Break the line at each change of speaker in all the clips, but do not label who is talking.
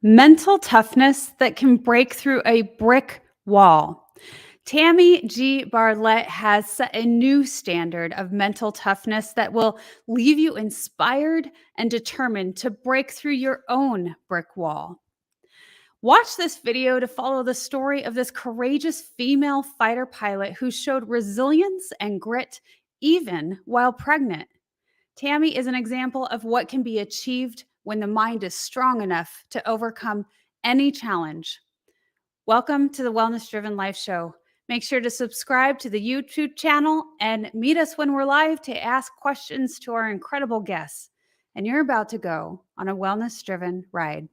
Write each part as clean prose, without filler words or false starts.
Mental toughness that can break through a brick wall. Tammy G. Barlett has set a new standard of mental toughness that will leave you inspired and determined to break through your own brick wall. Watch this video to follow the story of this courageous female fighter pilot who showed resilience and grit even while pregnant. Tammy is an example of what can be achieved when the mind is strong enough to overcome any challenge. Welcome to the Wellness Driven Life Show. Make sure to subscribe to the YouTube channel and meet us when we're live to ask questions to our incredible guests. And you're about to go on a wellness driven ride.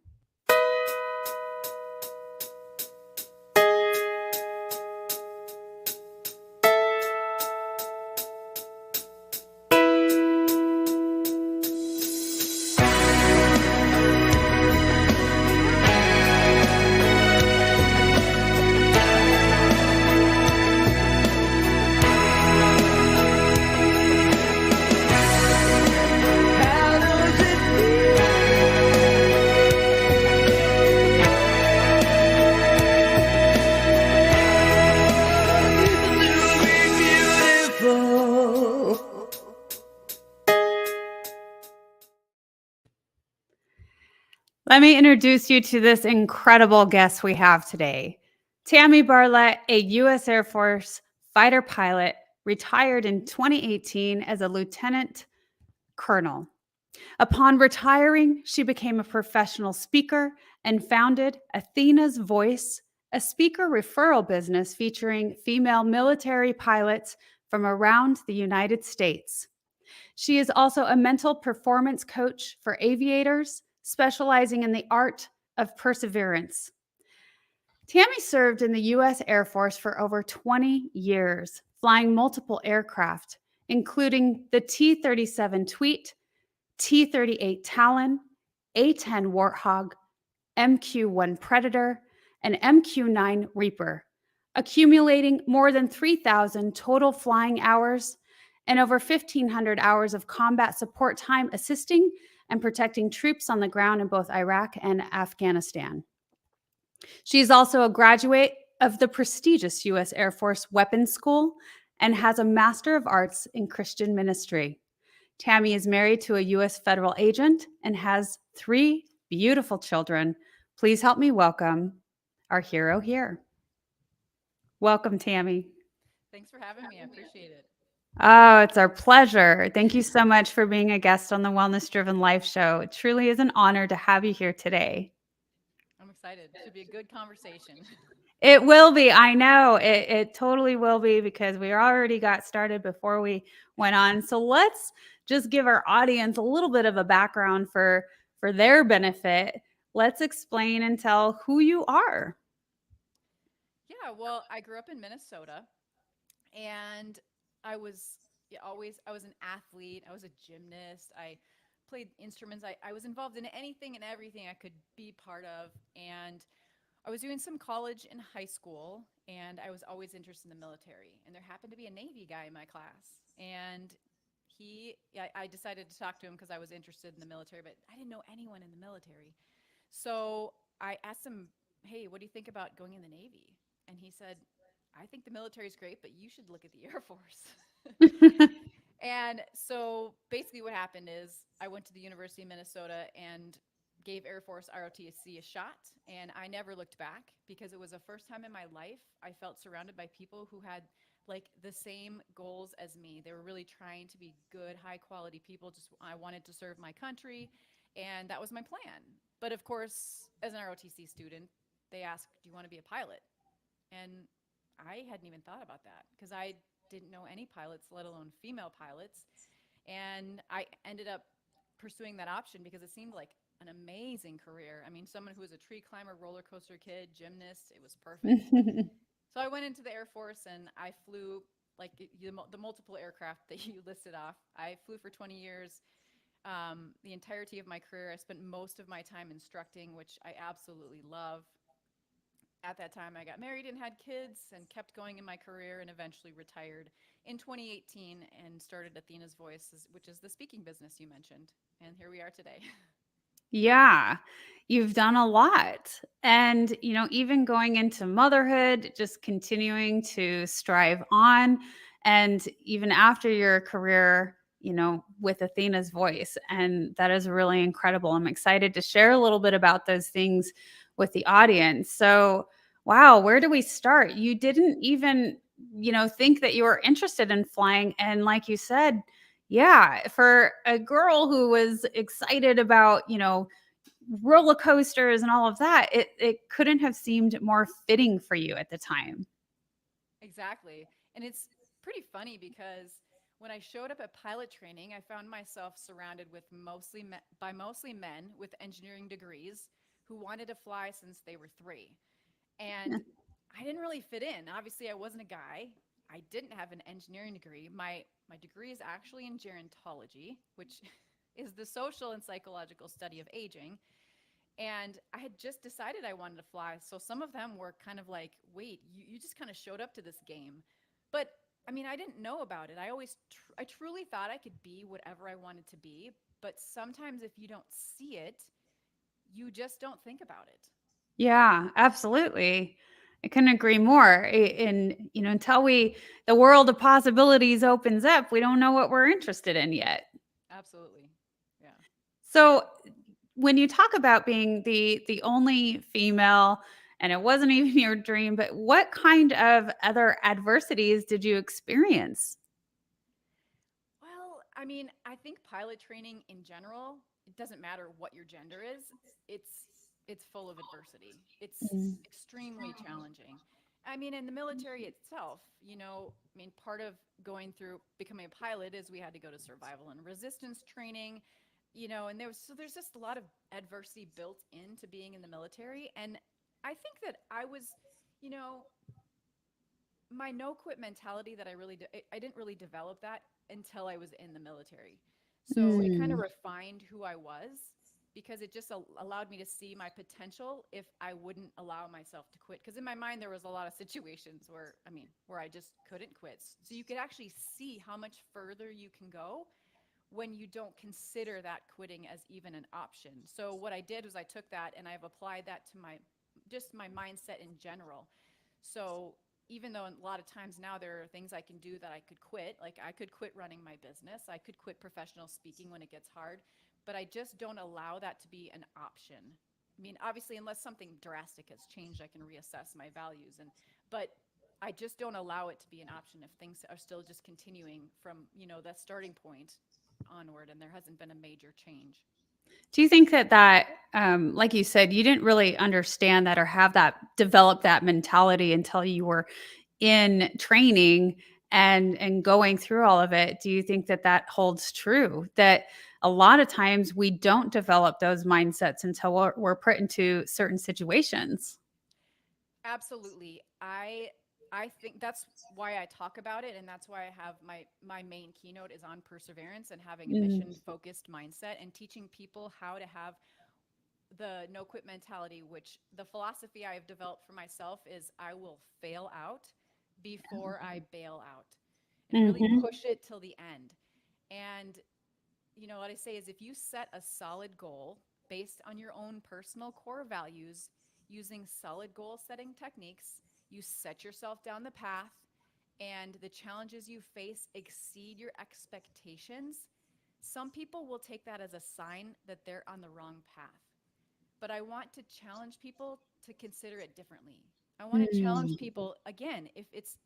Let me introduce you to this incredible guest we have today. Tammy Barlett, a U.S. Air Force fighter pilot, retired in 2018 as a lieutenant colonel. Upon retiring, she became a professional speaker and founded Athena's Voice, a speaker referral business featuring female military pilots from around the United States. She is also a mental performance coach for aviators, specializing in the art of perseverance. Tammy served in the U.S. Air Force for over 20 years, flying multiple aircraft, including the T-37 Tweet, T-38 Talon, A-10 Warthog, MQ-1 Predator, and MQ-9 Reaper, accumulating more than 3,000 total flying hours and over 1,500 hours of combat support time assisting and protecting troops on the ground in both Iraq and Afghanistan. She is also a graduate of the prestigious U.S. Air Force Weapons School and has a Master of Arts in Christian Ministry. Tammy is married to a U.S. federal agent and has 3 beautiful children. Please help me welcome our hero here. Welcome, Tammy.
Thanks for having me. I appreciate it.
Oh, it's our pleasure. Thank you so much for being a guest on the Wellness Driven Life Show. It truly is an honor to have you here today.
I'm excited. Should be a good conversation.
It will be. I know it totally will be because we already got started before we went on. So let's just give our audience a little bit of a background for their benefit. Let's explain and tell who you are.
Yeah, well, I grew up in Minnesota and I was an athlete. I was a gymnast. I played instruments. I was involved in anything and everything I could be part of. And I was doing some college and high school, and I was always interested in the military. And there happened to be a Navy guy in my class. And I decided to talk to him because I was interested in the military, but I didn't know anyone in the military. So I asked him, hey, what do you think about going in the Navy? And he said, I think the military is great, but you should look at the Air Force. And so basically what happened is I went to the University of Minnesota and gave Air Force ROTC a shot. And I never looked back because it was the first time in my life I felt surrounded by people who had like the same goals as me. They were really trying to be good, high quality people. Just I wanted to serve my country. And that was my plan. But of course, as an ROTC student, they asked, do you want to be a pilot? And I hadn't even thought about that because I didn't know any pilots, let alone female pilots. And I ended up pursuing that option because it seemed like an amazing career. I mean, someone who was a tree climber, roller coaster kid, gymnast, it was perfect. So I went into the Air Force and I flew like the multiple aircraft that you listed off. I flew for 20 years. The entirety of my career, I spent most of my time instructing, which I absolutely love. At that time, I got married and had kids and kept going in my career and eventually retired in 2018 and started Athena's Voice, which is the speaking business you mentioned. And here we are today.
Yeah. You've done a lot. And, even going into motherhood, just continuing to strive on. And even after your career, with Athena's voice. And that is really incredible. I'm excited to share a little bit about those things with the audience. So, wow, where do we start? You didn't even, think that you were interested in flying. And like you said, yeah, for a girl who was excited about, roller coasters and all of that, it couldn't have seemed more fitting for you at the time.
Exactly. And it's pretty funny because when I showed up at pilot training, I found myself surrounded with mostly men with engineering degrees who wanted to fly since they were 3.
Yeah.
And I didn't really fit in. Obviously, I wasn't a guy. I didn't have an engineering degree. My degree is actually in gerontology, which is the social and psychological study of aging. And I had just decided I wanted to fly. So some of them were kind of like, wait, you just kind of showed up to this game. But I mean, I didn't know about it. I truly thought I could be whatever I wanted to be. But sometimes if you don't see it, you just don't think about it.
Yeah, absolutely. I couldn't agree more. And until the world of possibilities opens up, we don't know what we're interested in yet.
Absolutely. Yeah.
So when you talk about being the only female and it wasn't even your dream, but what kind of other adversities did you experience?
Well, I mean, I think pilot training in general, it doesn't matter what your gender is, it's it's full of adversity. It's
Mm.
extremely challenging. I mean, in the military itself, I mean, part of going through becoming a pilot is we had to go to survival and resistance training, and there's just a lot of adversity built into being in the military. And I think that I was, you know, my no quit mentality that I didn't really develop that until I was in the military. So it kind of
Mm.
refined who I was because it just allowed me to see my potential if I wouldn't allow myself to quit. Because in my mind, there was a lot of situations where I just couldn't quit. So you could actually see how much further you can go when you don't consider that quitting as even an option. So what I did was I took that and I've applied that to my mindset in general. So even though a lot of times now there are things I can do that I could quit, like I could quit running my business, I could quit professional speaking when it gets hard, but I just don't allow that to be an option. I mean, obviously, unless something drastic has changed, I can reassess my values, but I just don't allow it to be an option if things are still just continuing from that starting point onward, and there hasn't been a major change.
Do you think that, like you said, you didn't really understand that or have that develop that mentality until you were in training and going through all of it? Do you think that that holds true? That a lot of times we don't develop those mindsets until we're put into certain situations.
Absolutely. I think that's why I talk about it, and that's why I have my main keynote is on perseverance and having a
Mm.
mission focused mindset and teaching people how to have the no quit mentality, which the philosophy I have developed for myself is I will fail out before I bail out and really
Mhm.
push it till the end. And what I say is if you set a solid goal based on your own personal core values using solid goal setting techniques, you set yourself down the path and the challenges you face exceed your expectations, some people will take that as a sign that they're on the wrong path. But I want to challenge people to consider it differently. I want to challenge
Mm.
people again, if it's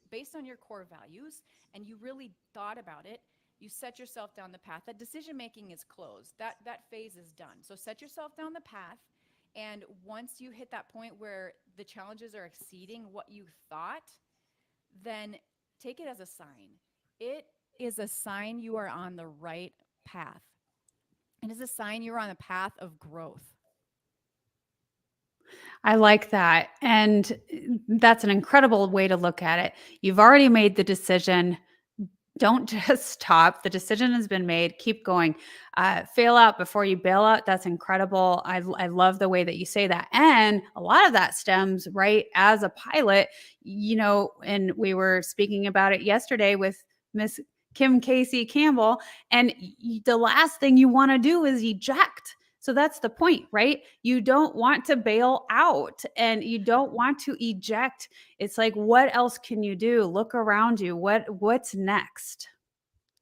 based on your core values and you really thought about it, you set yourself down the path. That decision making is closed. That phase is done. So set yourself down the path, and once you hit that point where the challenges are exceeding what you thought, then take it as a sign. It is a sign you are on the right path. It is a sign you're on a path of growth.
I like that. And that's an incredible way to look at it. You've already made the decision. Don't just stop. The decision has been made. Keep going. Fail out before you bail out. That's incredible. I love the way that you say that. And a lot of that stems right as a pilot, and we were speaking about it yesterday with Miss Kim Casey Campbell. And the last thing you want to do is eject. So that's the point, right? You don't want to bail out and you don't want to eject. It's like, what else can you do? Look around you. What's next?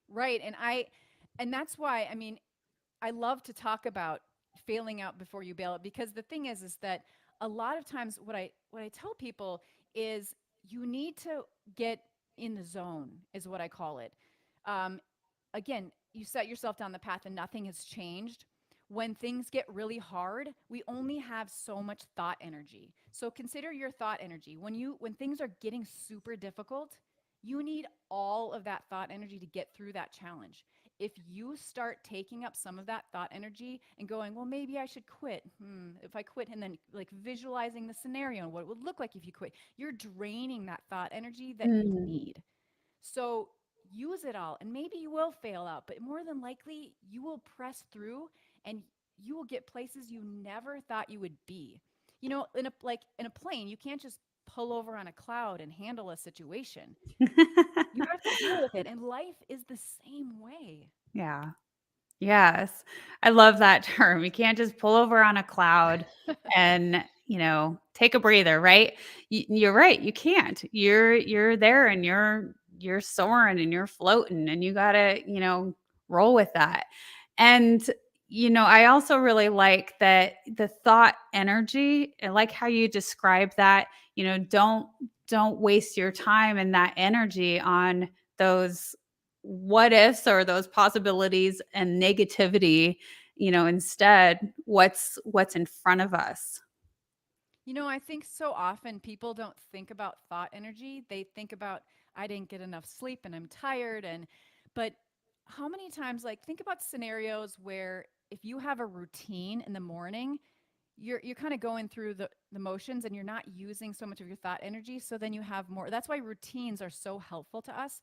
Right. And that's why, I mean, I love to talk about failing out before you bail it, because the thing is that a lot of times what I tell people is you need to get in the zone, is what I call it. Um, Again, you set yourself down the path and nothing has changed. When things get really hard, we only have so much thought energy. So consider your thought energy. When things are getting super difficult, you need all of that thought energy to get through that challenge. If you start taking up some of that thought energy and going, well, maybe I should quit. If I quit, and then like visualizing the scenario and what it would look like if you quit, you're draining that thought energy that you
Mm.
need. So use it all, and maybe you will fail out, but more than likely you will press through, and you will get places you never thought you would be. You know, in a plane, you can't just pull over on a cloud and handle a situation. You have to deal with it, and life is the same way.
Yeah. Yes. I love that term. You can't just pull over on a cloud and, take a breather, right? You're right. You can't. You're there and you're soaring and you're floating and you got to, roll with that. And I also really like that the thought energy. I like how you describe that, don't waste your time and that energy on those what ifs or those possibilities and negativity, instead what's in front of us.
You know, I think so often people don't think about thought energy. They think about, I didn't get enough sleep and I'm tired. But how many times, like, think about scenarios where if you have a routine in the morning, you're kind of going through the motions and you're not using so much of your thought energy. So then you have more. That's why routines are so helpful to us.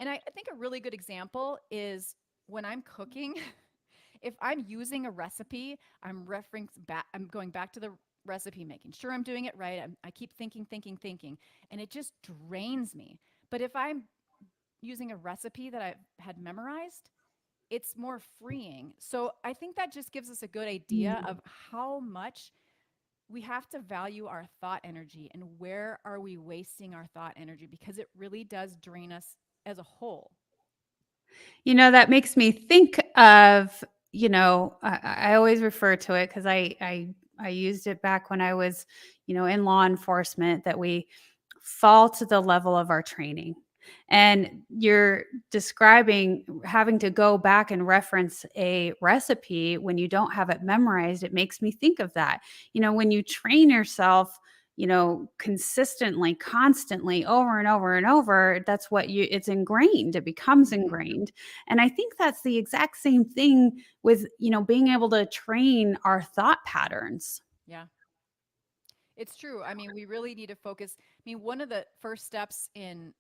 And I think a really good example is when I'm cooking. If I'm using a recipe, I'm going back to the recipe, making sure I'm doing it right. I keep thinking, thinking, thinking, and it just drains me. But if I'm using a recipe that I've had memorized, it's more freeing. So I think that just gives us a good idea
Mm.
of how much we have to value our thought energy and where are we wasting our thought energy, because it really does drain us as a whole.
That makes me think of, I always refer to it because I used it back when I was, in law enforcement, that we fall to the level of our training. And you're describing having to go back and reference a recipe when you don't have it memorized. It makes me think of that. When you train yourself, consistently, constantly, over and over and over, that's it's ingrained. It becomes
Hmm.
ingrained. And I think that's the exact same thing with, being able to train our thought patterns.
Yeah. It's true. I mean, we really need to focus. I mean, one of the first steps in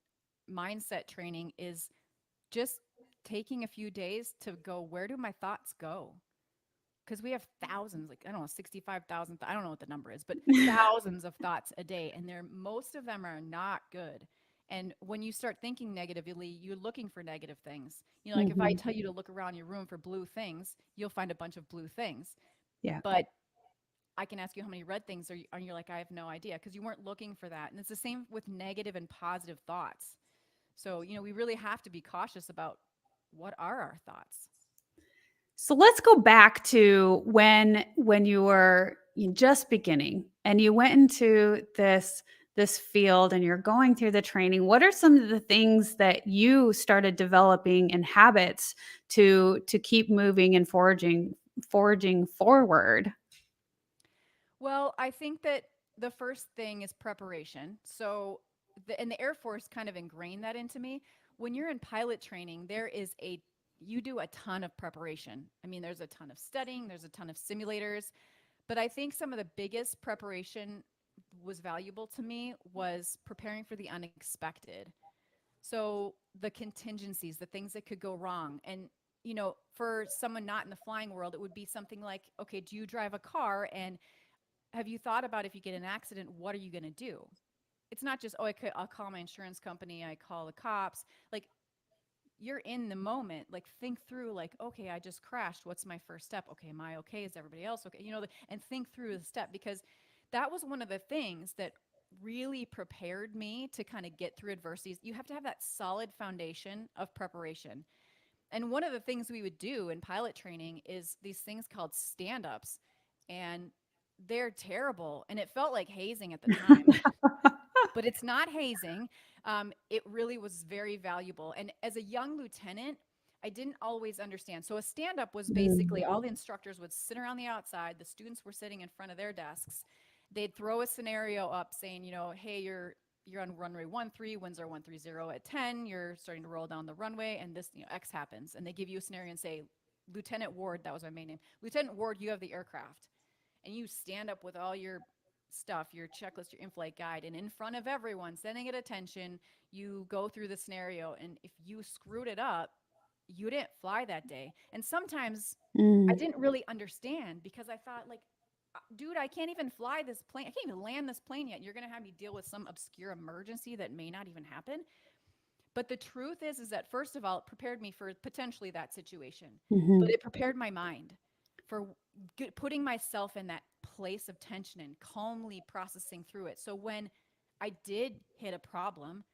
mindset training is just taking a few days to go, where do my thoughts go? Because we have thousands, like, I don't know, 65,000, I don't know what the number is, but thousands of thoughts a day. And most of them are not good. And when you start thinking negatively, you're looking for negative things. You know, like if I
Mhm.
tell you to look around your room for blue things, you'll find a bunch of blue things.
Yeah.
But I can ask you how many red things are you, and you're like, I have no idea, because you weren't looking for that. And it's the same with negative and positive thoughts. So, we really have to be cautious about what are our thoughts.
So let's go back to when you were just beginning and you went into this field and you're going through the training. What are some of the things that you started developing and habits to keep moving and forging forward?
Well, I think that the first thing is preparation. So, and the Air Force kind of ingrained that into me. When you're in pilot training, you do a ton of preparation. I mean, there's a ton of studying, there's a ton of simulators, but I think some of the biggest preparation was valuable to me was preparing for the unexpected. So the contingencies, the things that could go wrong. And, for someone not in the flying world, it would be something like, okay, do you drive a car? And have you thought about, if you get in an accident, what are you going to do? It's not just, oh, I'll call my insurance company, I call the cops. Like, you're in the moment, like think through like, okay, I just crashed. What's my first step? Okay, am I okay? Is everybody else okay? And think through the step, because that was one of the things that really prepared me to kind of get through adversities. You have to have that solid foundation of preparation. And one of the things we would do in pilot training is these things called stand-ups, and they're terrible. And it felt like hazing at the time, but it's not hazing. It really was very valuable. And as a young lieutenant, I didn't always understand. So a stand up was basically all the instructors would sit around the outside. The students were sitting in front of their desks. They'd throw a scenario up saying, hey, you're on runway 13, winds are 130 at 10. You're starting to roll down the runway, and this, X happens. And they give you a scenario and say, Lieutenant Ward, that was my main name. Lieutenant Ward, you have the aircraft, and you stand up with all your stuff, your checklist, your in-flight guide, and in front of everyone, sending it attention, you go through the scenario. And if you screwed it up, you didn't fly that day. And sometimes I
Mm.
didn't really understand, because I thought, like, dude, I can't even fly this plane. I can't even land this plane yet. You're going to have me deal with some obscure emergency that may not even happen. But the truth is that first of all, it prepared me for potentially that situation, but
Mhm.
it prepared my mind for putting myself in that place of tension and calmly processing through it. So when I did hit a problem,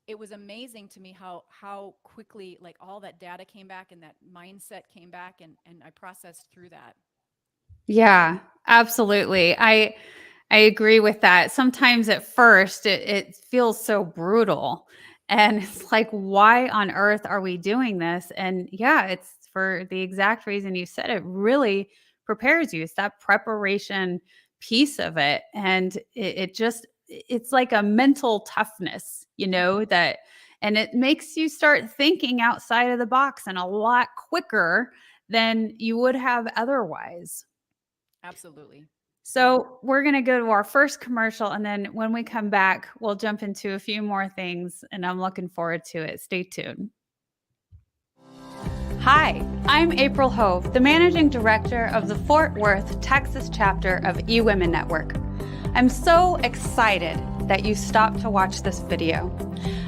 it was amazing to me how quickly, like, all that data came back and that mindset came back, and I processed through that.
Yeah, absolutely. I agree with that. Sometimes at first it feels so brutal. And it's like, why on earth are we doing this? And yeah, it's for the exact reason you said. It really prepares you. It's that preparation piece of it. And it's like a mental toughness,
Mm-hmm.
that, and it makes you start thinking outside of the box and a lot quicker than you would have otherwise.
Absolutely. Yeah.
So, we're going to go to our first commercial. And then when we come back, we'll jump into a few more things. And I'm looking forward to it. Stay tuned. Hi, I'm April Hove, the managing director of the Fort Worth, Texas chapter of eWomen Network. I'm so excited that you stopped to watch this video.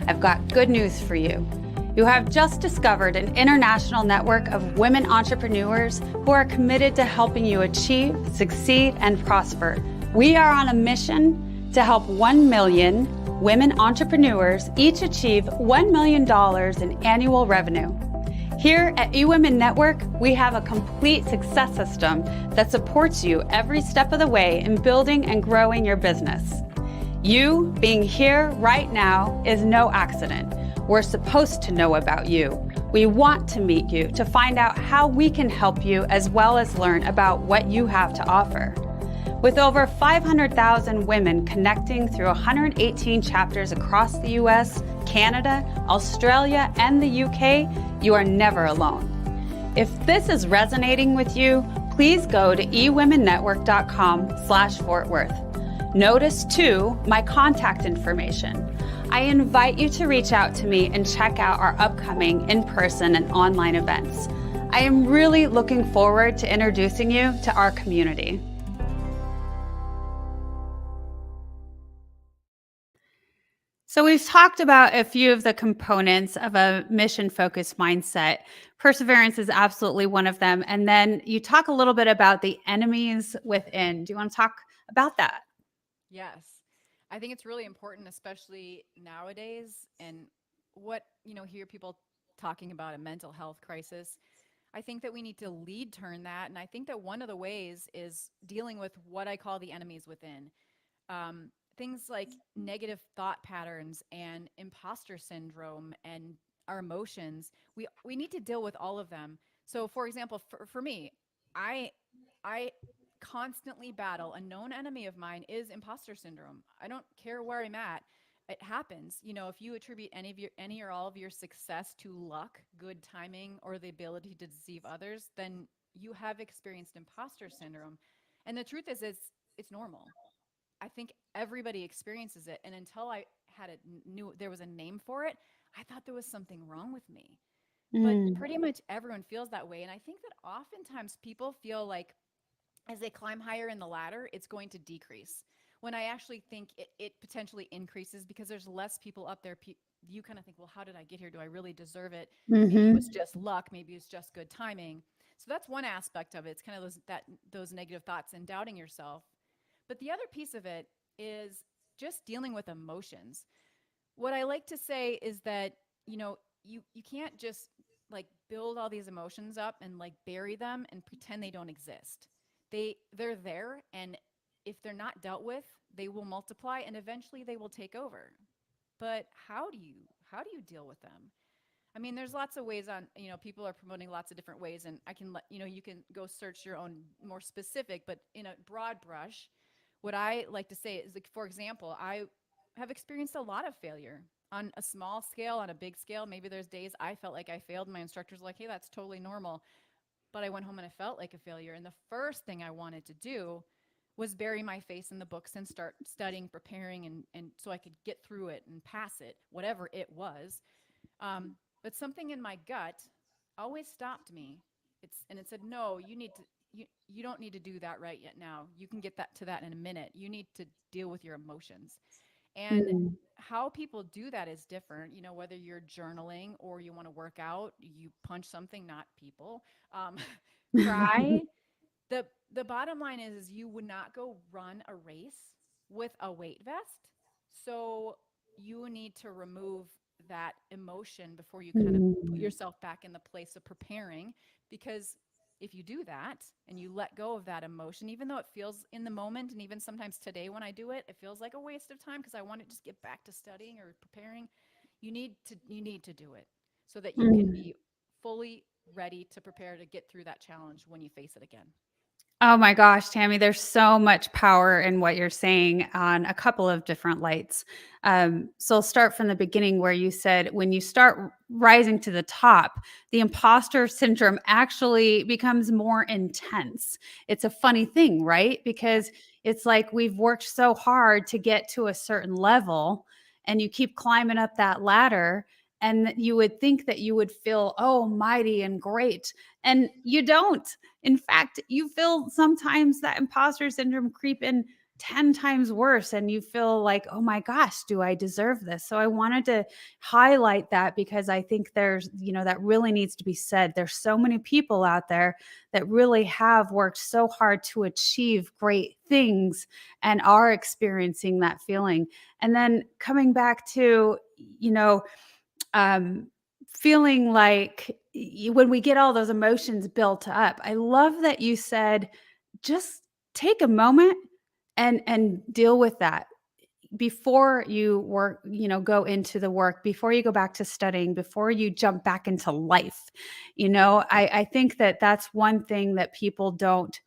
I've got good news for you. You have just discovered an international network of women entrepreneurs who are committed to helping you achieve, succeed, and prosper. We are on a mission to help 1 million women entrepreneurs each achieve $1 million in annual revenue. Here at eWomen Network, we have a complete success system that supports you every step of the way in building and growing your business. You being here right now is no accident. We're supposed to know about you. We want to meet you to find out how we can help you, as well as learn about what you have to offer. With over 500,000 women connecting through 118 chapters across the US, Canada, Australia, and the UK, you are never alone. If this is resonating with you, please go to ewomennetwork.com/Fort Worth. Notice too my contact information. I invite you to reach out to me and check out our upcoming in-person and online events. I am really looking forward to introducing you to our community. So we've talked about a few of the components of a mission-focused mindset. Perseverance is absolutely one of them. And then you talk a little bit about the enemies within. Do you want to talk about that?
Yes. I think it's really important, especially nowadays, and what, hear people talking about a mental health crisis. I think that we need to lead turn that. And I think that one of the ways is dealing with what I call the enemies within. Things like negative thought patterns and imposter syndrome and our emotions. We need to deal with all of them. So for example, for me, I I constantly battle, a known enemy of mine is imposter syndrome. I don't care where I'm at. It happens. If you attribute any or all of your success to luck, good timing, or the ability to deceive others, then you have experienced imposter syndrome. And the truth is it's normal. I think everybody experiences it. And until I knew there was a name for it, I thought there was something wrong with me. But
Mm.
pretty much everyone feels that way. And I think that oftentimes people feel like as they climb higher in the ladder, it's going to decrease. When I actually think it potentially increases, because there's less people up there you kind of think, well, how did I get here? Do I really deserve it? Maybe it was
Mhm.
just luck. Maybe it's just good timing. So that's one aspect of it. It's kind of those negative thoughts and doubting yourself. But the other piece of it is just dealing with emotions. What I like to say is that, you can't just like build all these emotions up and like bury them and pretend they don't exist. They're there, and if they're not dealt with, they will multiply and eventually they will take over. But how do you deal with them? I mean, there's lots of ways on, people are promoting lots of different ways, and I can let, you can go search your own more specific, but in a broad brush, what I like to say is, like, for example, I have experienced a lot of failure on a small scale, on a big scale. Maybe there's days I felt like I failed. My instructor's like, hey, that's totally normal. But I went home and I felt like a failure. And the first thing I wanted to do was bury my face in the books and start studying, preparing, and so I could get through it and pass it, whatever it was. But something in my gut always stopped me. It said, no, you don't need to do that right yet now. You can get that to that in a minute. You need to deal with your emotions. And
Mm.
how people do that is different. Whether you're journaling or you want to work out, you punch something, not people. Um, cry. The bottom line is you would not go run a race with a weight vest. So you need to remove that emotion before you kind of put
Mm.
yourself back in the place of preparing, because if you do that and you let go of that emotion, even though it feels in the moment, and even sometimes today when I do it, it feels like a waste of time because I want to just get back to studying or preparing. You need to do it so that you can
Mm.
be fully ready to prepare to get through that challenge when you face it again.
Oh my gosh, Tammy, there's so much power in what you're saying on a couple of different lights. So I'll start from the beginning where you said when you start rising to the top, the imposter syndrome actually becomes more intense. It's a funny thing, right?
Yeah.
Because it's like we've worked so hard to get to a certain level and you keep climbing up that ladder. And you would think that you would feel, oh, mighty and great. And you don't. In fact, you feel sometimes that imposter syndrome creep in 10 times worse and you feel like, "Oh my gosh, do I deserve this?" So I wanted to highlight that because I think that really needs to be said. There's so many people out there that really have worked so hard to achieve great things and are experiencing that feeling. And then coming back to, you know, um, feeling like when we get all those emotions built up, I love that you said, just take a moment and deal with that before you work, go into the work, before you go back to studying, before you jump back into life. I think that that's one thing that people don't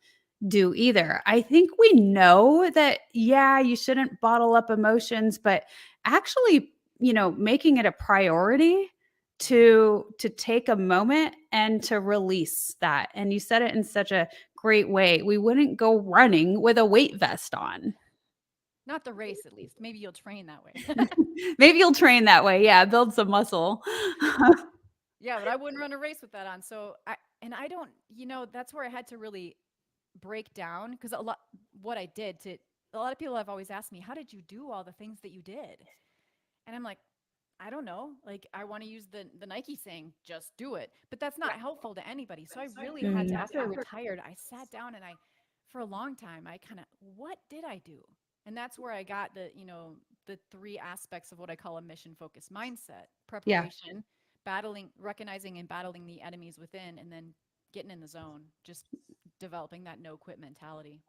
do either. I think we know that, yeah, you shouldn't bottle up emotions, but actually, making it a priority to take a moment and to release that. And you said it in such a great way. We wouldn't go running with a weight vest on.
Not the race, at least. Maybe you'll train that way.
Maybe you'll train that way. Yeah, build some muscle.
Yeah, but I wouldn't run a race with that on. I don't, that's where I had to really break down, because what I did to a lot of people have always asked me, how did you do all the things that you did? And I'm like, I don't know. Like, I want to use the Nike saying, just do it. But that's not helpful to anybody. So I really had to,
Mm.
after I retired, I sat down and for a long time, I kind of, what did I do? And that's where I got the three aspects of what I call a mission focused mindset:
Yeah.
preparation, battling, recognizing and battling the enemies within, and then getting in the zone, just developing that no quit mentality.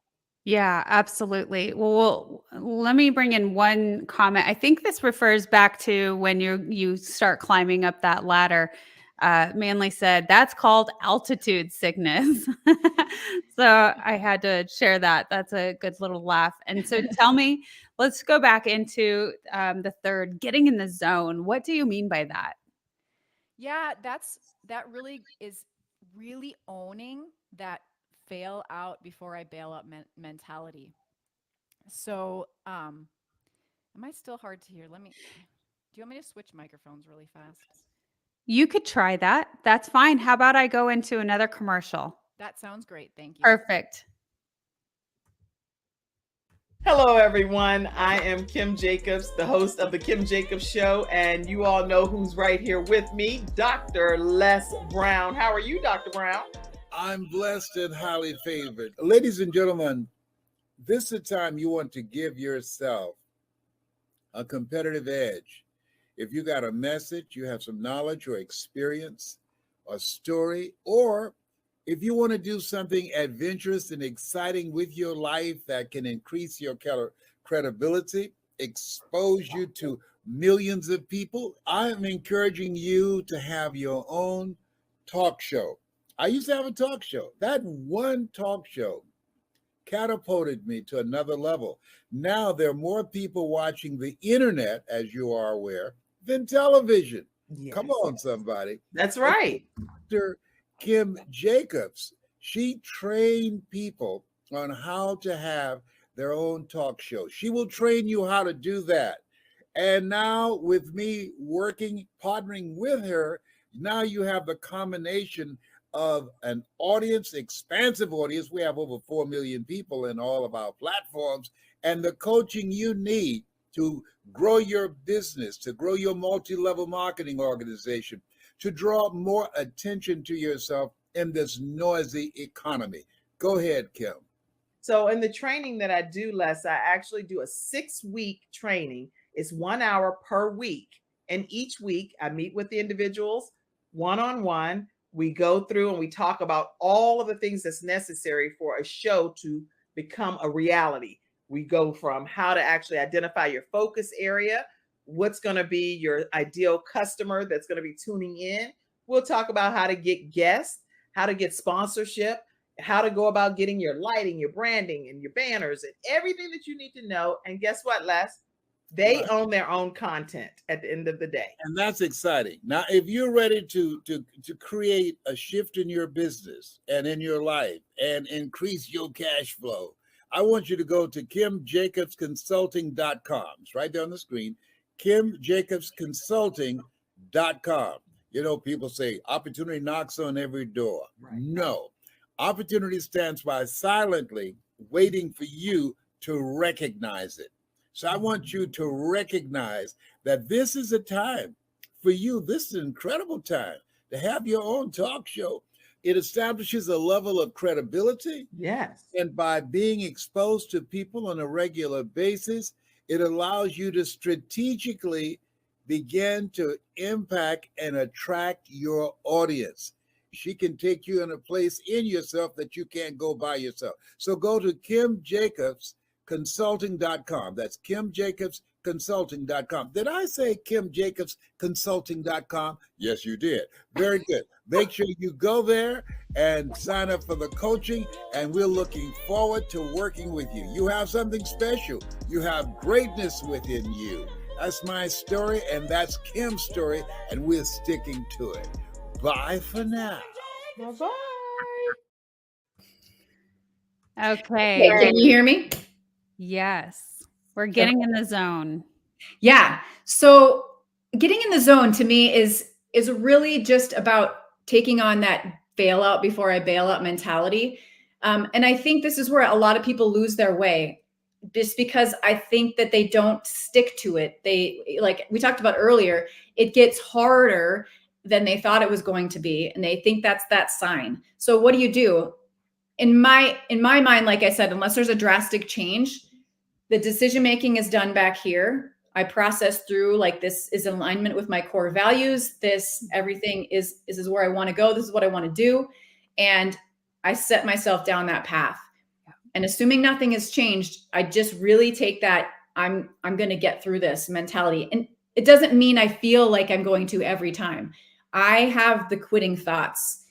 Yeah, absolutely. Well, let me bring in one comment. I think this refers back to when you start climbing up that ladder. Manley said that's called altitude sickness. So I had to share that. That's a good little laugh. And so tell me, let's go back into the third, getting in the zone. What do you mean by that?
Yeah, that really is really owning that fail out before I bail out mentality. So, am I still hard to hear? Do you want me to switch microphones really fast?
You could try that. That's fine. How about I go into another commercial?
That sounds great. Thank you.
Perfect.
Hello, everyone. I am Kim Jacobs, the host of The Kim Jacobs Show, and you all know who's right here with me, Dr. Les Brown. How are you, Dr. Brown?
I'm blessed and highly favored. Ladies and gentlemen, this is the time you want to give yourself a competitive edge. If you got a message, you have some knowledge or experience, a story, or if you want to do something adventurous and exciting with your life that can increase your credibility, expose you to millions of people, I'm encouraging you to have your own talk show. I used to have a talk show. That one talk show catapulted me to another level. Now there are more people watching the internet, as you are aware, than television.
Yes.
Come on, somebody.
That's right.
Dr. Kim Jacobs, she trained people on how to have their own talk show. She will train you how to do that. And now with me working, partnering with her, now you have the combination of an audience, expansive audience. We have over 4 million people in all of our platforms, and the coaching you need to grow your business, to grow your multi-level marketing organization, to draw more attention to yourself in this noisy economy. Go ahead, Kim.
So in the training that I do, Les, I actually do a 6-week training. It's 1 hour per week. And each week I meet with the individuals one-on-one. We go through and we talk about all of the things that's necessary for a show to become a reality. We go from how to actually identify your focus area, what's going to be your ideal customer that's going to be tuning in. We'll talk about how to get guests, how to get sponsorship, how to go about getting your lighting, your branding, and your banners, and everything that you need to know. And guess what, Les? They own their own content at the end of the day.
And that's exciting. Now, if you're ready to create a shift in your business and in your life and increase your cash flow, I want you to go to KimJacobsConsulting.com. It's right there on the screen, KimJacobsConsulting.com. You know, people say opportunity knocks on every door. Right. No, opportunity stands by silently waiting for you to recognize it. So I want you to recognize that this is a time for you. This is an incredible time to have your own talk show. It establishes a level of credibility.
Yes.
And by being exposed to people on a regular basis, it allows you to strategically begin to impact and attract your audience. She can take you in a place in yourself that you can't go by yourself. So go to KimJacobsConsulting.com. That's KimJacobsConsulting.com. Did I say KimJacobsConsulting.com? Yes, you did. Very good. Make sure you go there and sign up for the coaching, and we're looking forward to working with you. You have something special. You have greatness within you. That's my story, and that's Kim's story, and we're sticking to it. Bye for now.
Bye-bye.
Okay.
Can you hear me?
Yes. We're getting in the zone.
Yeah. So getting in the zone to me is really just about taking on that bail out before I bail out mentality. And I think this is where a lot of people lose their way, just because I think that they don't stick to it. They, like we talked about earlier, it gets harder than they thought it was going to be. And they think that's that sign. So what do? In my mind, like I said, unless there's a drastic change, the decision-making is done back here. I process through, like, this is in alignment with my core values. Everything is where I want to go. This is what I want to do. And I set myself down that path. And assuming nothing has changed, I just really take that I'm going to get through this mentality. And it doesn't mean I feel like I'm going to every time. I have the quitting thoughts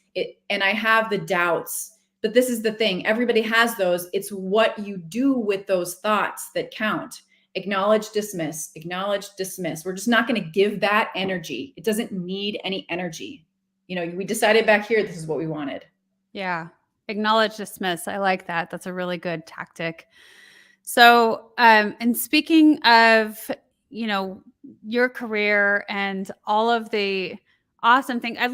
and I have the doubts. But this is the thing. Everybody has those. It's what you do with those thoughts that count. Acknowledge, dismiss, acknowledge, dismiss. We're just not going to give that energy. It doesn't need any energy. You know, we decided back here, this is what we wanted.
Yeah. Acknowledge, dismiss. I like that. That's a really good tactic. So, and speaking of, you know, your career and all of the awesome things, I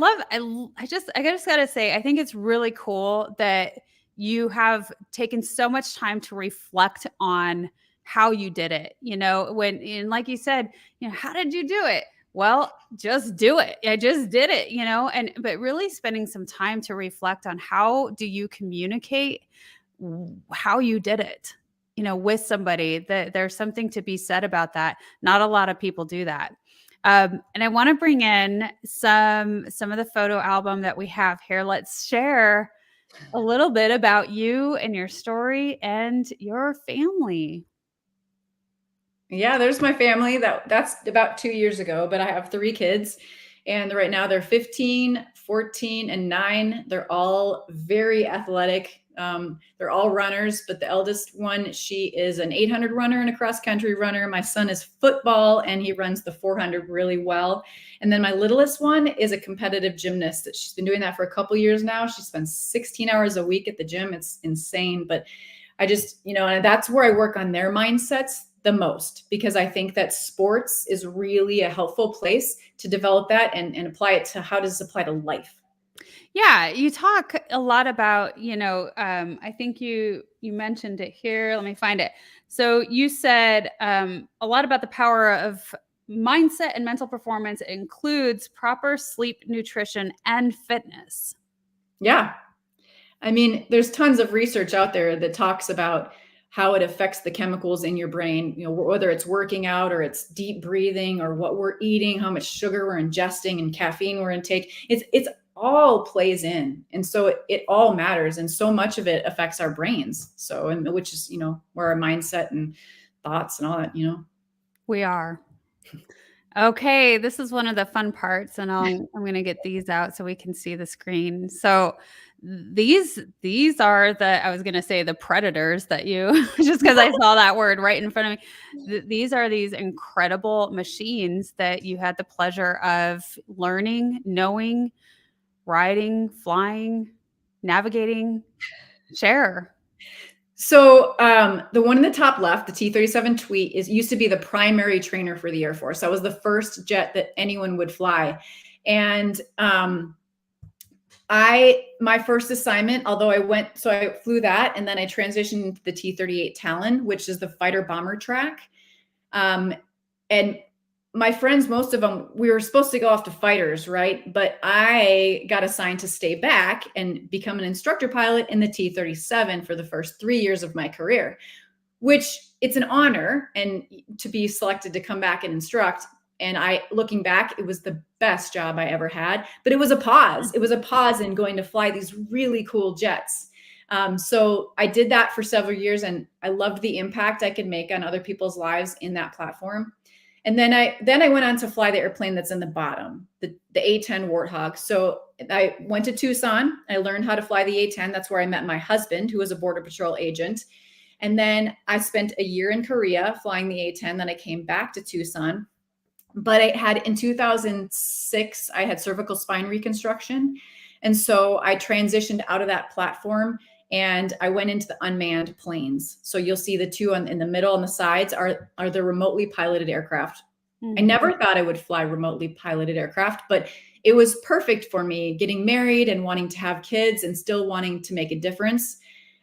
just got to say, I think it's really cool that you have taken so much time to reflect on how you did it, and like you said, how did you do it? Well, just do it. I just did it, but really spending some time to reflect on how do you communicate how you did it, with somebody. That there's something to be said about that. Not a lot of people do that. And I want to bring in some of the photo album that we have here. Let's share a little bit about you and your story and your family.
Yeah, there's my family. That's about 2 years ago, but I have 3 kids, and right now they're 15, 14, and 9. They're all very athletic. They're all runners, but the eldest one, she is an 800 runner and a cross country runner. My son is football, and he runs the 400 really well. And then my littlest one is a competitive gymnast. She's been doing that for a couple years now. She spends 16 hours a week at the gym. It's insane, but I just, and that's where I work on their mindsets the most, because I think that sports is really a helpful place to develop that and apply it to how does it apply to life.
Yeah, you talk a lot about, I think you mentioned it here. Let me find it. So you said a lot about the power of mindset and mental performance. It includes proper sleep, nutrition, and fitness.
Yeah. I mean, there's tons of research out there that talks about how it affects the chemicals in your brain, whether it's working out or it's deep breathing or what we're eating, how much sugar we're ingesting and caffeine we're intake. It's all plays in. And so it all matters. And so much of it affects our brains. So, and which is, where our mindset and thoughts and all that,
We are. Okay, this is one of the fun parts, and I'm going to get these out so we can see the screen. So these are I was going to say the predators that you, just because I saw that word right in front of me. These are these incredible machines that you had the pleasure of learning, knowing, riding, flying, navigating. Share.
So the one in the top left, the T-37 Tweet, used to be the primary trainer for the Air Force. That was the first jet that anyone would fly. And my first assignment, although I flew that, and then I transitioned into the T-38 Talon, which is the fighter bomber track. And my friends, most of them, we were supposed to go off to fighters, right? But I got assigned to stay back and become an instructor pilot in the T-37 for the first 3 years of my career, which it's an honor and to be selected to come back and instruct. And looking back, it was the best job I ever had, but it was a pause. It was a pause in going to fly these really cool jets. So I did that for several years, and I loved the impact I could make on other people's lives in that platform. And then I went on to fly the airplane that's in the bottom, the A-10 Warthog. So I went to Tucson. I learned how to fly the A-10. That's where I met my husband, who was a Border Patrol agent. And then I spent a year in Korea flying the A-10. Then I came back to Tucson. But in 2006, I had cervical spine reconstruction. And so I transitioned out of that platform and I went into the unmanned planes. So you'll see the two in the middle and the sides are the remotely piloted aircraft. Mm-hmm. I never thought I would fly remotely piloted aircraft, but it was perfect for me getting married and wanting to have kids and still wanting to make a difference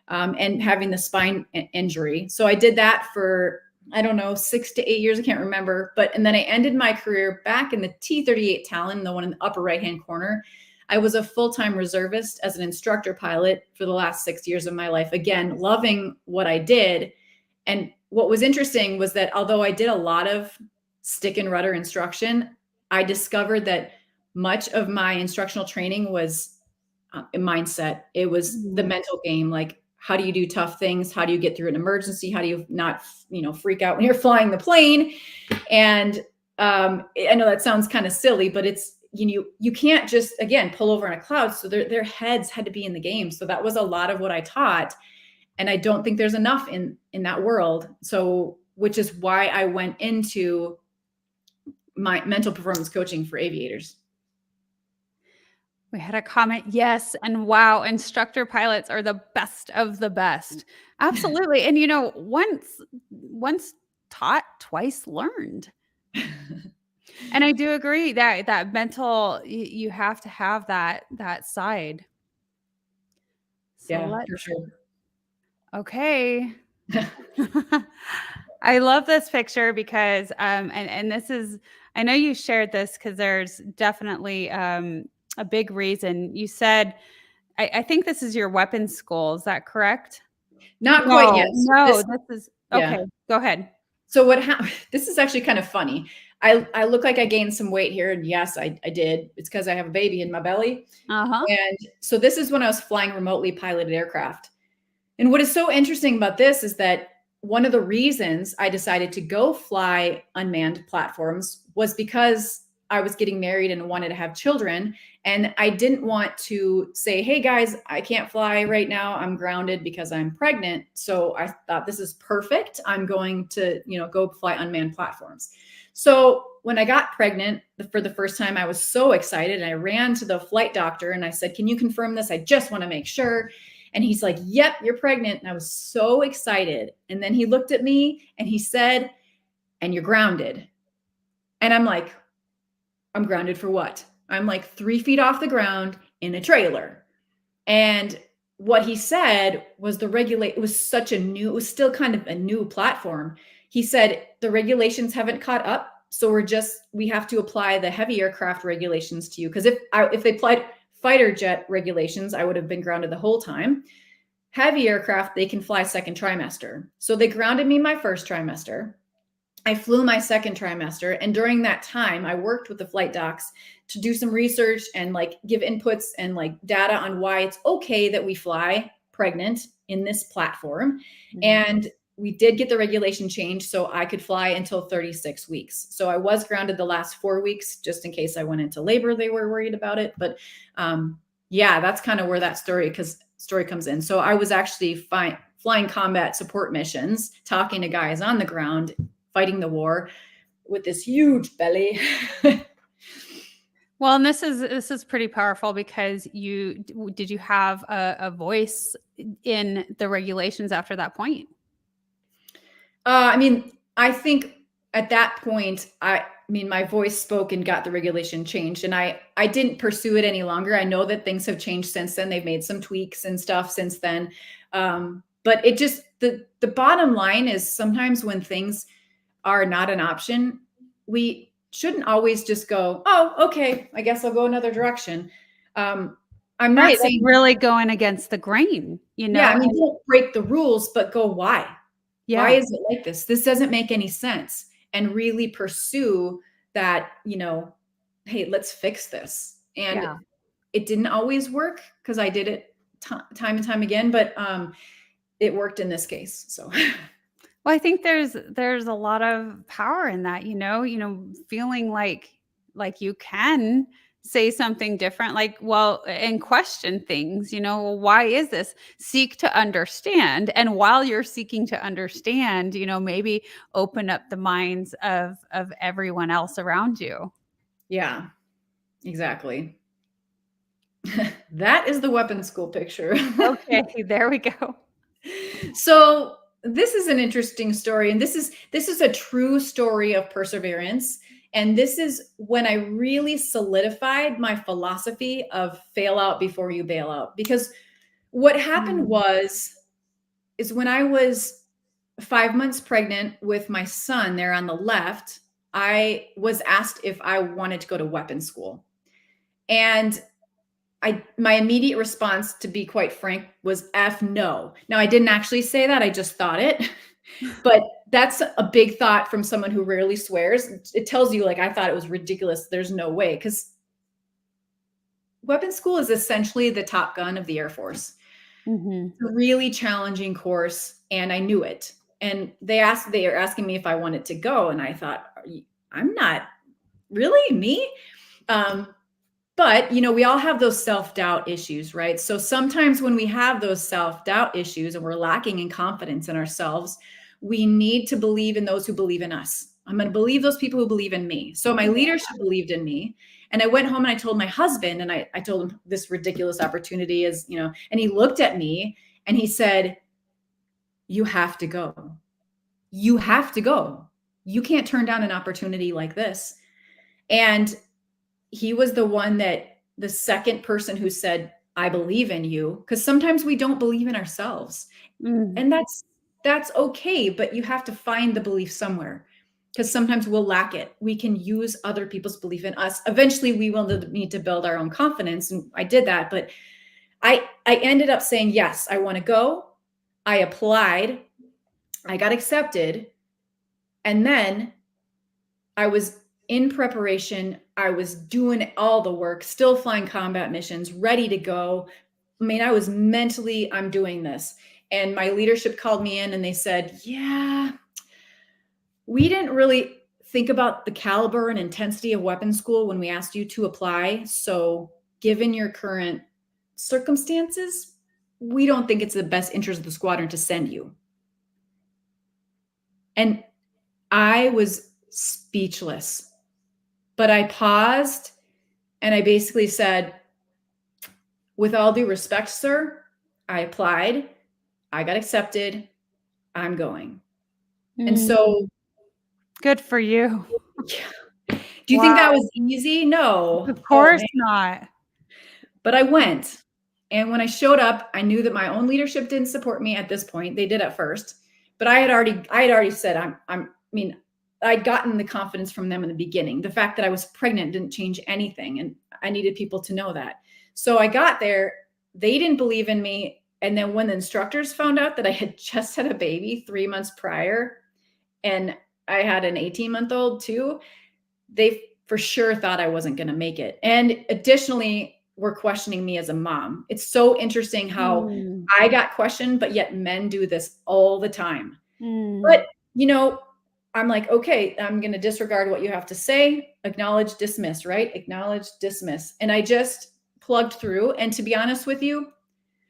and having the spine injury. So I did that for, I don't know, 6 to 8 years. I can't remember. And then I ended my career back in the T-38 Talon, the one in the upper right-hand corner. I was a full-time reservist as an instructor pilot for the last 6 years of my life. Again, loving what I did. And what was interesting was that although I did a lot of stick and rudder instruction, I discovered that much of my instructional training was mindset. It was the mental game. Like, how do you do tough things? How do you get through an emergency? How do you not, freak out when you're flying the plane? And I know that sounds kind of silly, but it's, you can't just, again, pull over in a cloud. So their heads had to be in the game. So that was a lot of what I taught. And I don't think there's enough in that world. So, which is why I went into my mental performance coaching for aviators.
We had a comment, yes, and wow, instructor pilots are the best of the best. Absolutely. And once taught, twice learned. And I do agree that mental, you have to have that side. So
yeah, for sure.
Okay. I love this picture because, and this is, I know you shared this because there's definitely a big reason. You said, I think this is your weapons school. Is that correct?
Not quite yet. So
No, this is,
yeah.
okay, go ahead.
So what happened? This is actually kind of funny. I look like I gained some weight here, and yes, I did. It's because I have a baby in my belly.
Uh-huh.
And so this is when I was flying remotely piloted aircraft. And what is so interesting about this is that one of the reasons I decided to go fly unmanned platforms was because I was getting married and wanted to have children. And I didn't want to say, hey guys, I can't fly right now. I'm grounded because I'm pregnant. So I thought this is perfect. I'm going to, go fly unmanned platforms. So when I got pregnant for the first time, I was so excited. And I ran to the flight doctor and I said, can you confirm this? I just want to make sure. And he's like, yep, you're pregnant. And I was so excited. And then he looked at me and he said, and you're grounded. And I'm like, I'm grounded for what? I'm like 3 feet off the ground in a trailer. And what he said was it was still kind of a new platform. He said, the regulations haven't caught up. So we have to apply the heavy aircraft regulations to you. Because if they applied fighter jet regulations, I would have been grounded the whole time. Heavy aircraft, they can fly second trimester. So they grounded me my first trimester. I flew my second trimester. And during that time, I worked with the flight docs to do some research and give inputs and data on why it's okay that we fly pregnant in this platform. Mm-hmm. And we did get the regulation changed so I could fly until 36 weeks. So I was grounded the last 4 weeks, just in case I went into labor, they were worried about it. But yeah, that's kind of where that story comes in. So I was actually flying combat support missions, talking to guys on the ground, fighting the war with this huge belly.
Well, and this is pretty powerful because did you have a voice in the regulations after that point?
I think at that point, my voice spoke and got the regulation changed, and I didn't pursue it any longer. I know that things have changed since then. They've made some tweaks and stuff since then. But it just, the bottom line is sometimes when things are not an option, we shouldn't always just go, oh, okay, I guess I'll go another direction. I'm not saying
really going against the grain,
Yeah, don't break the rules, but go, why?
Yeah.
Why is it like this? This doesn't make any sense. And really pursue that, hey, let's fix this. And it didn't always work because I did it time and time again, but it worked in this case. So
well, I think there's a lot of power in that, feeling like you can say something different, and question things, why is this? Seek to understand. And while you're seeking to understand, maybe open up the minds of everyone else around you.
Yeah, exactly. That is the weapons school picture.
Okay, there we go.
So this is an interesting story. And this is a true story of perseverance. And this is when I really solidified my philosophy of fail out before you bail out. Because what happened is when I was 5 months pregnant with my son there on the left, I was asked if I wanted to go to weapons school. And my immediate response, to be quite frank, was F no. Now, I didn't actually say that. I just thought it. But that's a big thought from someone who rarely swears. It tells you, I thought it was ridiculous. There's no way. Because weapons school is essentially the Top Gun of the Air Force. Mm-hmm. It's a really challenging course. And I knew it. And they are asking me if I wanted to go. And I thought, I'm not really me. But, we all have those self-doubt issues, right? So sometimes when we have those self-doubt issues and we're lacking in confidence in ourselves, we need to believe in those who believe in us. I'm going to believe those people who believe in me. So my leadership believed in me. And I went home and I told my husband, and I told him this ridiculous opportunity is, and he looked at me and he said, you have to go. You have to go. You can't turn down an opportunity like this. And he was the second person who said, I believe in you. Because sometimes we don't believe in ourselves. Mm. And that's okay, but you have to find the belief somewhere, because sometimes we'll lack it. We can use other people's belief in us. Eventually we will need to build our own confidence. And I did that, but I ended up saying, yes, I want to go. I applied, I got accepted. And then I was in preparation. I was doing all the work, still flying combat missions, ready to go. I mean, I was mentally, I'm doing this. And my leadership called me in and they said, yeah, we didn't really think about the caliber and intensity of weapons school when we asked you to apply. So given your current circumstances, we don't think it's the best interest of the squadron to send you. And I was speechless, but I paused and I basically said, with all due respect, sir, I applied, I got accepted, I'm going. And so,
good for you.
do you think that was easy? No.
Of course not.
But I went. And when I showed up, I knew that my own leadership didn't support me at this point. They did at first, but I had already said, I'd gotten the confidence from them in the beginning. The fact that I was pregnant didn't change anything. And I needed people to know that. So I got there, they didn't believe in me. And then when the instructors found out that I had just had a baby 3 months prior, and I had an 18-month-old too, they for sure thought I wasn't going to make it. And additionally, were questioning me as a mom. It's so interesting how I got questioned, but yet men do this all the time. But, I'm like, okay, I'm going to disregard what you have to say, acknowledge, dismiss, right? Acknowledge, dismiss. And I just plugged through. And to be honest with you,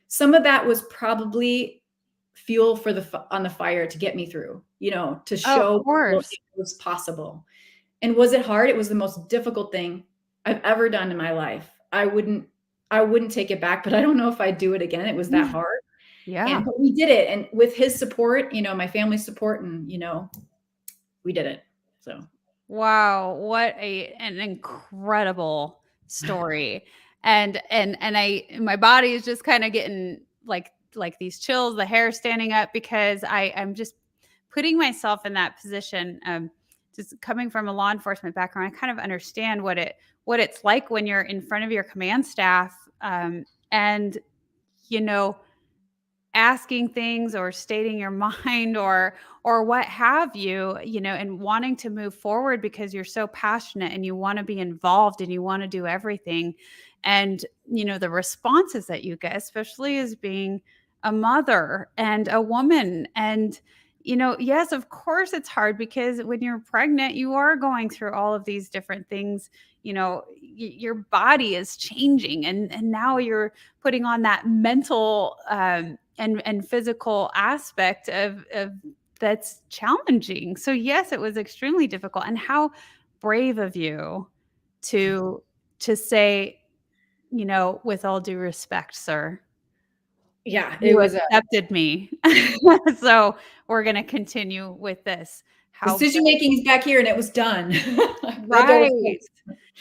some of that was probably fuel for on the fire to get me through, to show what was possible. And was it hard? It was the most difficult thing I've ever done in my life. I wouldn't take it back, but I don't know if I'd do it again. It was that hard.
Yeah.
But we did it. And with his support, my family's support, and, we did it. So.
Wow. What an incredible story. And my body is just kind of getting like these chills, the hair standing up, because I'm just putting myself in that position. Just coming from a law enforcement background, I kind of understand what it's like when you're in front of your command staff, and asking things or stating your mind or what have you, and wanting to move forward because you're so passionate and you want to be involved and you want to do everything. And, the responses that you get, especially as being a mother and a woman. And, yes, of course it's hard, because when you're pregnant, you are going through all of these different things. Your body is changing, and now you're putting on that mental and physical aspect of that's challenging. So yes, it was extremely difficult. And how brave of you to say, with all due respect, sir.
Yeah,
it was accepted me. So we're going to continue with this.
Decision making is back here, and it was done.
Right.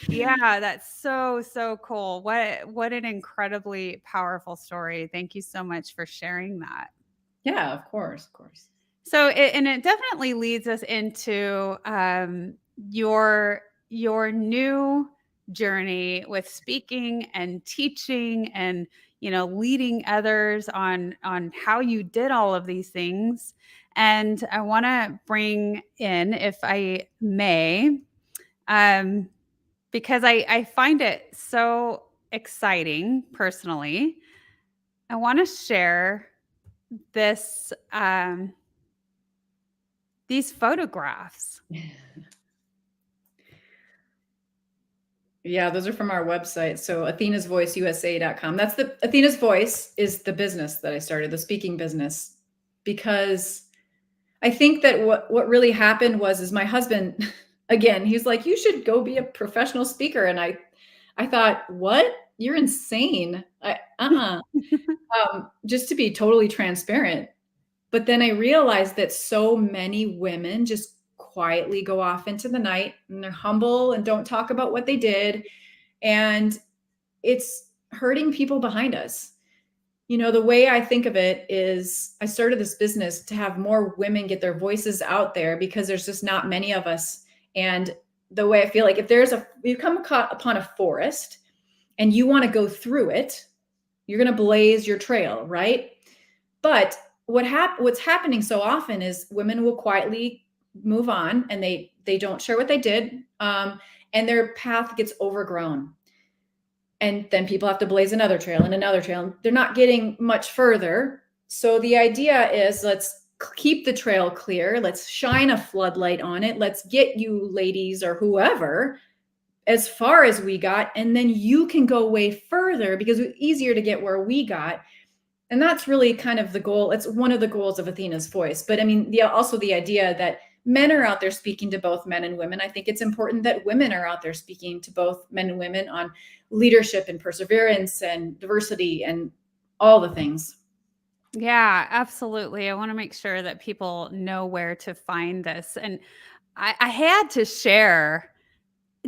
Yeah, that's so cool. What an incredibly powerful story. Thank you so much for sharing that.
Yeah, of course.
So it definitely leads us into your new journey with speaking and teaching and leading others on how you did all of these things. And I want to bring in, if I may, because I find it so exciting personally, I want to share this these photographs.
Yeah, those are from our website. So athenasvoiceusa.com. That's Athena's Voice is the business that I started, the speaking business, because I think that what really happened is my husband, again, he's like, you should go be a professional speaker. And I thought, what? You're insane. Just to be totally transparent. But then I realized that so many women just quietly go off into the night, and they're humble and don't talk about what they did. And it's hurting people behind us. The way I think of it is I started this business to have more women get their voices out there because there's just not many of us. And the way I feel like if you come upon a forest and you want to go through it, you're going to blaze your trail, right? But what's happening so often is women will quietly move on and they don't share what they did. And their path gets overgrown. And then people have to blaze another trail and another trail. They're not getting much further. So the idea is, let's keep the trail clear. Let's shine a floodlight on it. Let's get you ladies or whoever as far as we got. And then you can go way further because it's easier to get where we got. And that's really kind of the goal. It's one of the goals of Athena's Voice. But I mean, also the idea that men are out there speaking to both men and women. I think it's important that women are out there speaking to both men and women on leadership and perseverance and diversity and all the things.
Yeah, absolutely. I want to make sure that people know where to find this. And I had to share,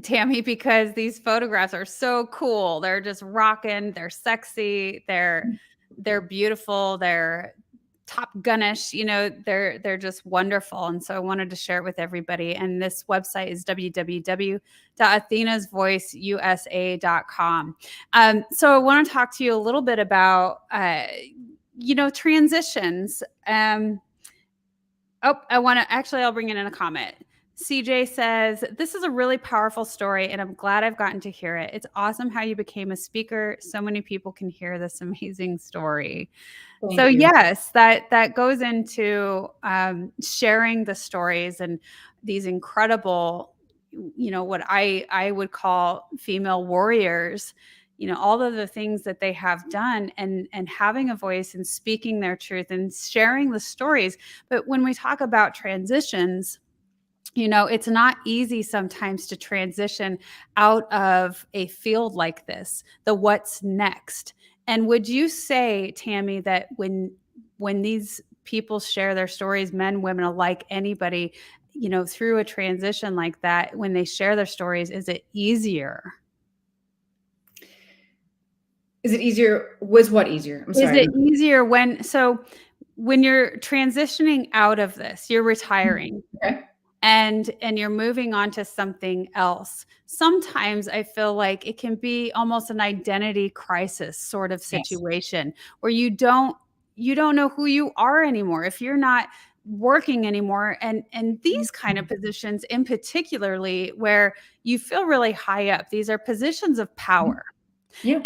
Tammy, because these photographs are so cool. They're just rocking. They're sexy. They're beautiful. They're Top Gun-ish, they're just wonderful. And so I wanted to share it with everybody. And this website is www.athenasvoiceusa.com. So I want to talk to you a little bit about, transitions. I'll bring it in a comment. CJ says, this is a really powerful story, and I'm glad I've gotten to hear it. It's awesome how you became a speaker. So many people can hear this amazing story.
Thank
So
you.
yes, that goes into sharing the stories and these incredible, what I would call female warriors, all of the things that they have done and having a voice and speaking their truth and sharing the stories. But when we talk about transitions, it's not easy sometimes to transition out of a field like this, the what's next. And would you say, Tammy, that when these people share their stories, men, women alike, anybody, through a transition like that, when they share their stories, is it easier?
Is it easier? Was what easier? I'm sorry.
Is it easier when you're transitioning out of this, you're retiring?
Okay.
And you're moving on to something else. Sometimes I feel like it can be almost an identity crisis sort of situation where you don't know who you are anymore if you're not working anymore. And these kind of positions in particularly where you feel really high up, these are positions of power.
Yeah.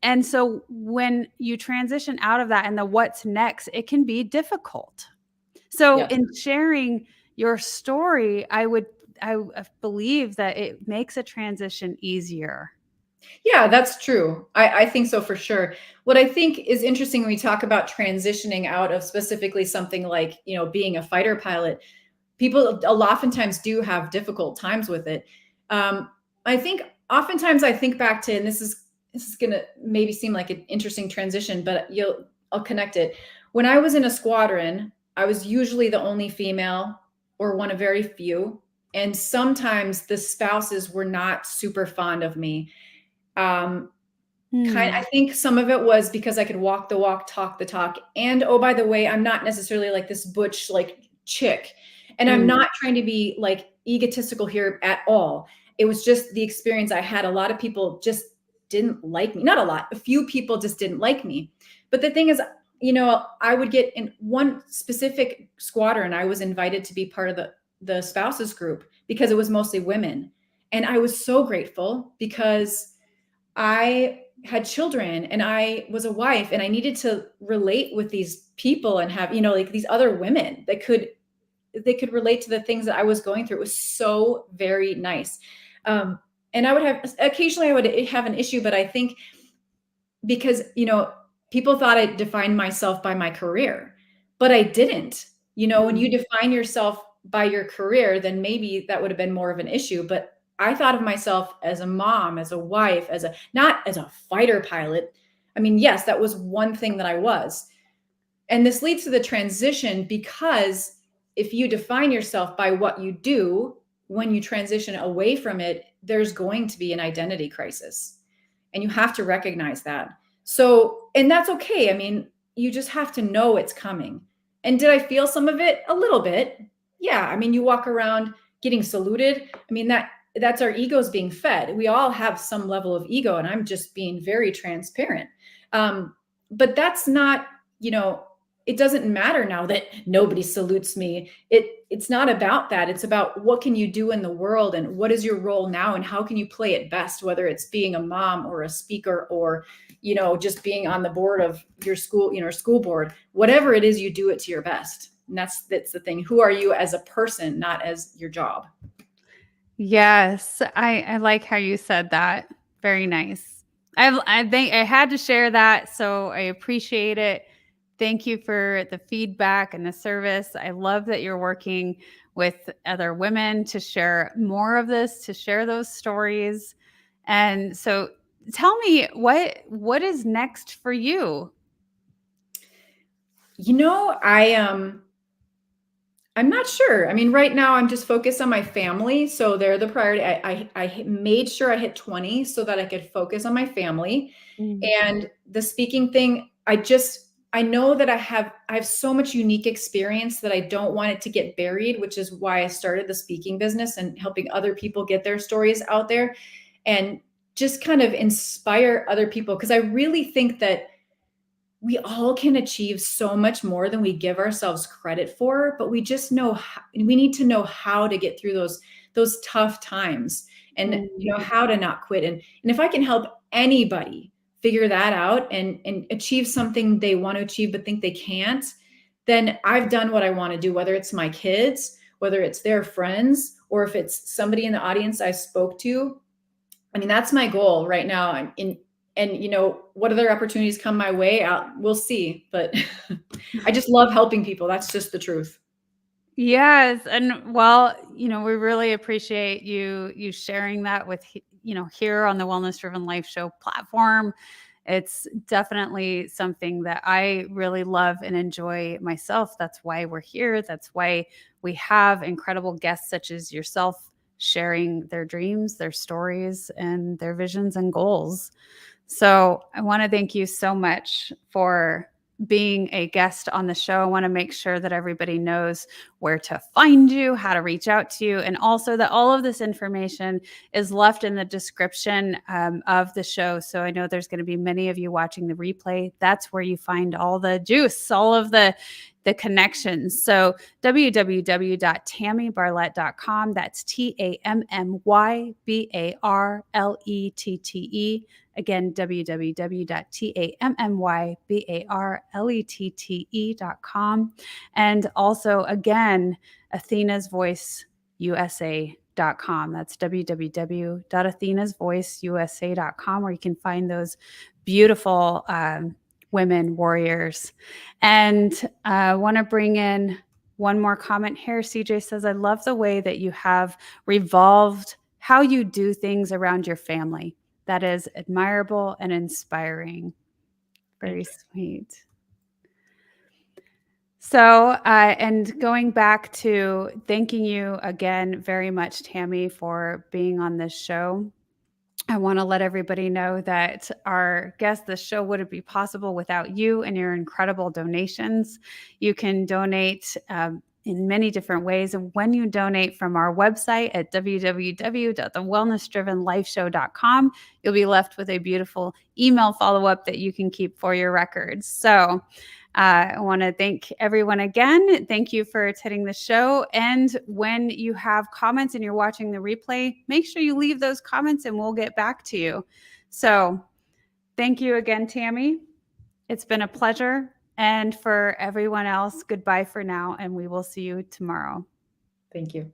And so when you transition out of that and the what's next, it can be difficult. So in sharing your story, I believe that it makes a transition easier.
Yeah, that's true. I think so for sure. What I think is interesting when we talk about transitioning out of specifically something like, being a fighter pilot, people oftentimes do have difficult times with it. I think oftentimes I think back to, and this is going to maybe seem like an interesting transition, but I'll connect it. When I was in a squadron, I was usually the only female or one of very few. And sometimes the spouses were not super fond of me. I think some of it was because I could walk the walk, talk the talk. And oh, by the way, I'm not necessarily like this butch chick. And I'm not trying to be egotistical here at all. It was just the experience I had. A lot of people just didn't like me. Not a lot. A few people just didn't like me. But the thing is, I would get in one specific squadron. I was invited to be part of the spouses group because it was mostly women. And I was so grateful because I had children and I was a wife and I needed to relate with these people and have, these other women that could relate to the things that I was going through. It was so very nice. And occasionally I would have an issue, but I think because, people thought I defined myself by my career, but I didn't. When you define yourself by your career, then maybe that would have been more of an issue. But I thought of myself as a mom, as a wife, not as a fighter pilot. I mean, yes, that was one thing that I was. And this leads to the transition because if you define yourself by what you do, when you transition away from it, there's going to be an identity crisis. And you have to recognize that. So, and that's okay. I mean, you just have to know it's coming. And did I feel some of it? A little bit. Yeah. I mean, you walk around getting saluted. I mean, that's our egos being fed. We all have some level of ego, and I'm just being very transparent. But that's not, it doesn't matter now that nobody salutes me. It's not about that. It's about what can you do in the world, and what is your role now, and how can you play it best, whether it's being a mom or a speaker, or just being on the board of your school, school board. Whatever it is, you do it to your best. And that's the thing. Who are you as a person, not as your job?
Yes, I like how you said that. Very nice. I think I had to share that, so I appreciate it. Thank you for the feedback and the service. I love that you're working with other women to share more of this, to share those stories. And so tell me what is next for you?
I'm not sure. I mean, right now I'm just focused on my family. So they're the priority. I made sure I hit 20 so that I could focus on my family. And the speaking thing, I know that I have so much unique experience that I don't want it to get buried, which is why I started the speaking business and helping other people get their stories out there and just kind of inspire other people. Because I really think that we all can achieve so much more than we give ourselves credit for, but we just we need to know how to get through those tough times, and how to not quit. And if I can help anybody figure that out and achieve something they want to achieve but think they can't, then I've done what I want to do, whether it's my kids, whether it's their friends, or if it's somebody in the audience I spoke to. I mean, that's my goal right now. And what other opportunities come my way, we'll see. But I just love helping people. That's just the truth.
Yes, and well, we really appreciate you sharing that with here on the Wellness Driven Life Show platform. It's definitely something that I really love and enjoy myself. That's why we're here. That's why we have incredible guests such as yourself sharing their dreams, their stories, and their visions and goals. So I want to thank you so much for being a guest on the show. I want to make sure that everybody knows where to find you, how to reach out to you, and also that all of this information is left in the description of the show. So I know there's going to be many of you watching the replay. That's where you find all the juice, all of the connections. So www.tammybarlett.com. That's TammyBarlette. Again, www.tammybarlette.com. And also, again, athenasvoiceusa.com. That's www.athenasvoiceusa.com, where you can find those beautiful women warriors. And I want to bring in one more comment here. CJ says, I love the way that you have revolved how you do things around your family. That is admirable and inspiring. Very sweet. So, and going back to thanking you again very much, Tammy, for being on this show. I want to let everybody know that our guest, the show wouldn't be possible without you and your incredible donations. You can donate in many different ways. And when you donate from our website at www.thewellnessdrivenlifeshow.com, you'll be left with a beautiful email follow-up that you can keep for your records. So I want to thank everyone again. Thank you for attending the show. And when you have comments and you're watching the replay, make sure you leave those comments and we'll get back to you. So thank you again, Tammy. It's been a pleasure. And for everyone else, goodbye for now, and we will see you tomorrow.
Thank you.